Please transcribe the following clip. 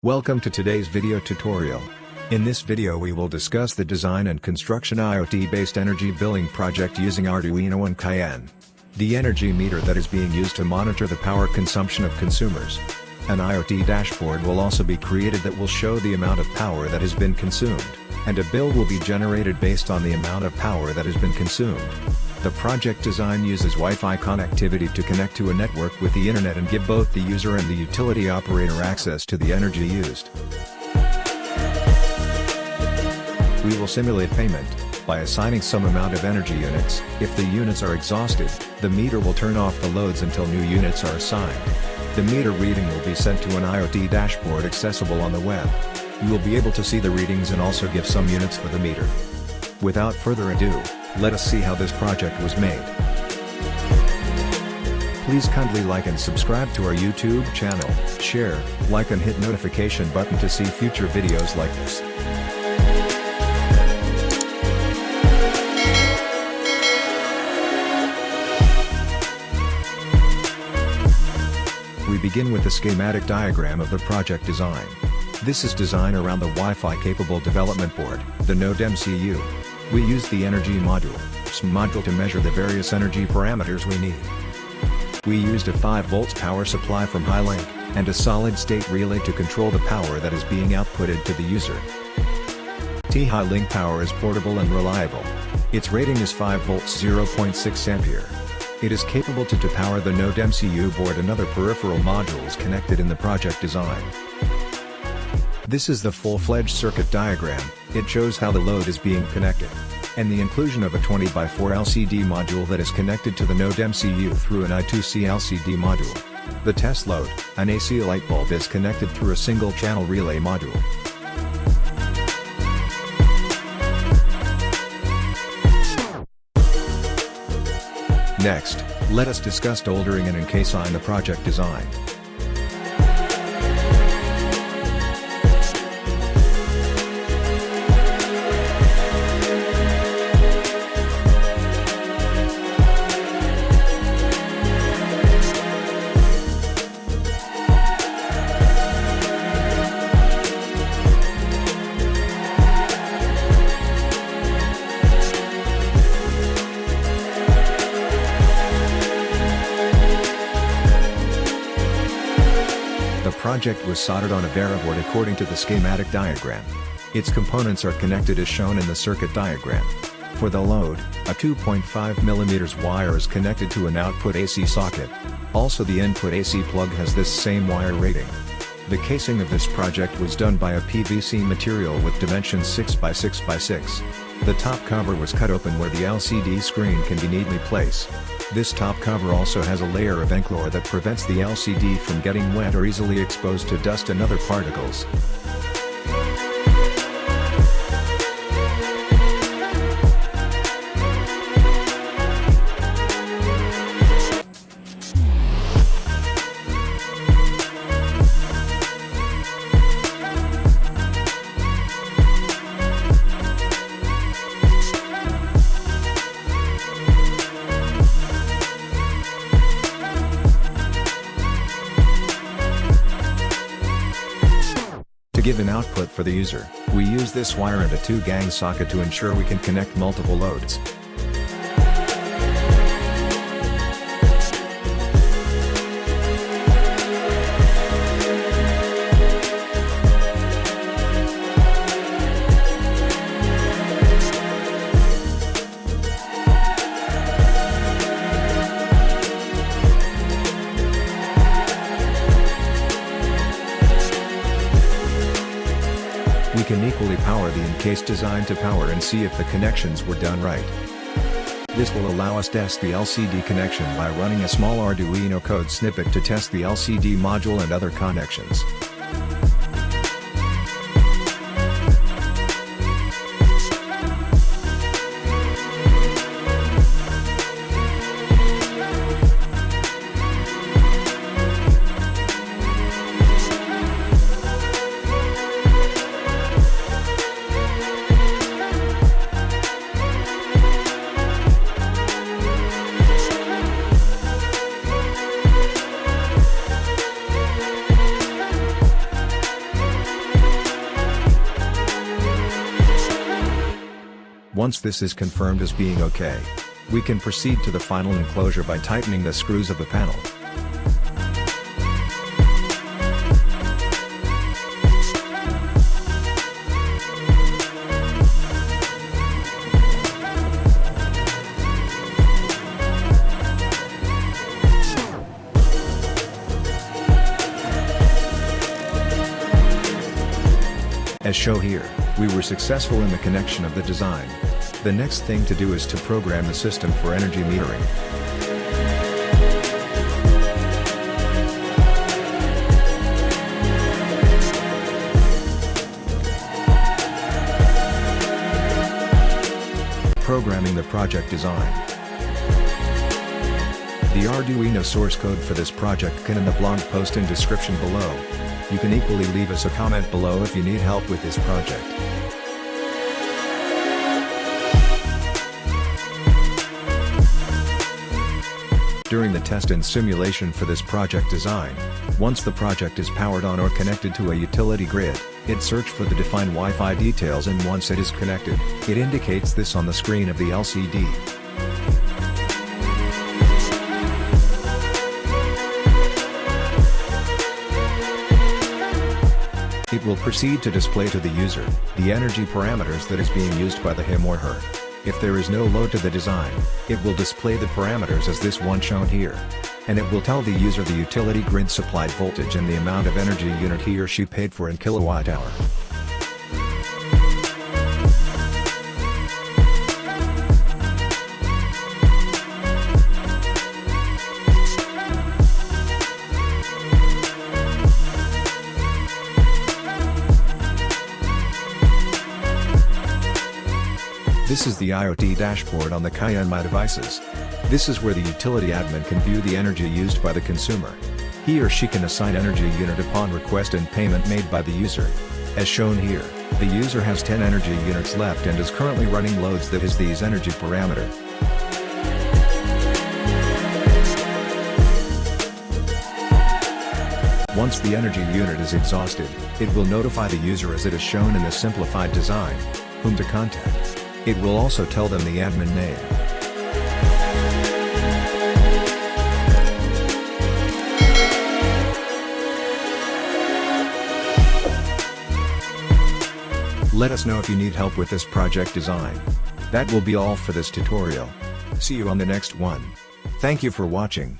Welcome to today's video tutorial. In this video we will discuss the design and construction IoT-based energy billing project using Arduino and Cayenne. The energy meter that is being used to monitor the power consumption of consumers. An IoT dashboard will also be created that will show the amount of power that has been consumed, and a bill will be generated based on the amount of power that has been consumed. The project design uses Wi-Fi connectivity to connect to a network with the internet and give both the user and the utility operator access to the energy used. We will simulate payment by assigning some amount of energy units. If the units are exhausted, the meter will turn off the loads until new units are assigned. The meter reading will be sent to an IoT dashboard accessible on the web. You will be able to see the readings and also give some units for the meter. Without further ado, let us see how this project was made. Please kindly like and subscribe to our YouTube channel, share, like and hit notification button to see future videos like this. We begin with the schematic diagram of the project design. This is design around the Wi-Fi capable development board, the Node MCU. We use the energy module to measure the various energy parameters we need. We used a 5 volts power supply from Highlink, and a solid-state relay to control the power that is being outputted to the user. Highlink power is portable and reliable. Its rating is 5 volts 0.6 ampere. It is capable to power the Node MCU board and other peripheral modules connected in the project design. This is the full-fledged circuit diagram. It shows how the load is being connected, and the inclusion of a 20x4 LCD module that is connected to the Node MCU through an I2C LCD module. The test load, an AC light bulb, is connected through a single channel relay module. Next, let us discuss soldering and encasing the project design. The project was soldered on a board according to the schematic diagram. Its components are connected as shown in the circuit diagram. For the load, a 2.5 mm wire is connected to an output AC socket. Also, the input AC plug has this same wire rating. The casing of this project was done by a PVC material with dimensions 6x6x6. The top cover was cut open where the LCD screen can be neatly placed. This top cover also has a layer of Enclor that prevents the LCD from getting wet or easily exposed to dust and other particles. To give an output for the user, we use this wire and a 2-gang socket to ensure we can connect multiple loads. We can equally power the encased design to power and see if the connections were done right. This will allow us to test the LCD connection by running a small Arduino code snippet to test the LCD module and other connections. Once this is confirmed as being okay, we can proceed to the final enclosure by tightening the screws of the panel. As shown here, we were successful in the connection of the design. The next thing to do is to program the system for energy metering. Programming the project design. The Arduino source code for this project can in the blog post in description below. You can equally leave us a comment below if you need help with this project. During the test and simulation for this project design, once the project is powered on or connected to a utility grid, it searches for the defined Wi-Fi details, and once it is connected, it indicates this on the screen of the LCD. It will proceed to display to the user the energy parameters that is being used by him or her. If there is no load to the design, it will display the parameters as this one shown here. And it will tell the user the utility grid supplied voltage and the amount of energy unit he or she paid for in kilowatt hour. This is the IoT dashboard on the cayennemydevices. This is where the utility admin can view the energy used by the consumer. He or she can assign energy unit upon request and payment made by the user. As shown here, the user has 10 energy units left and is currently running loads that is these energy parameter. Once the energy unit is exhausted, it will notify the user as it is shown in the simplified design, whom to contact. It will also tell them the admin name. Let us know if you need help with this project design. That will be all for this tutorial. See you on the next one. Thank you for watching.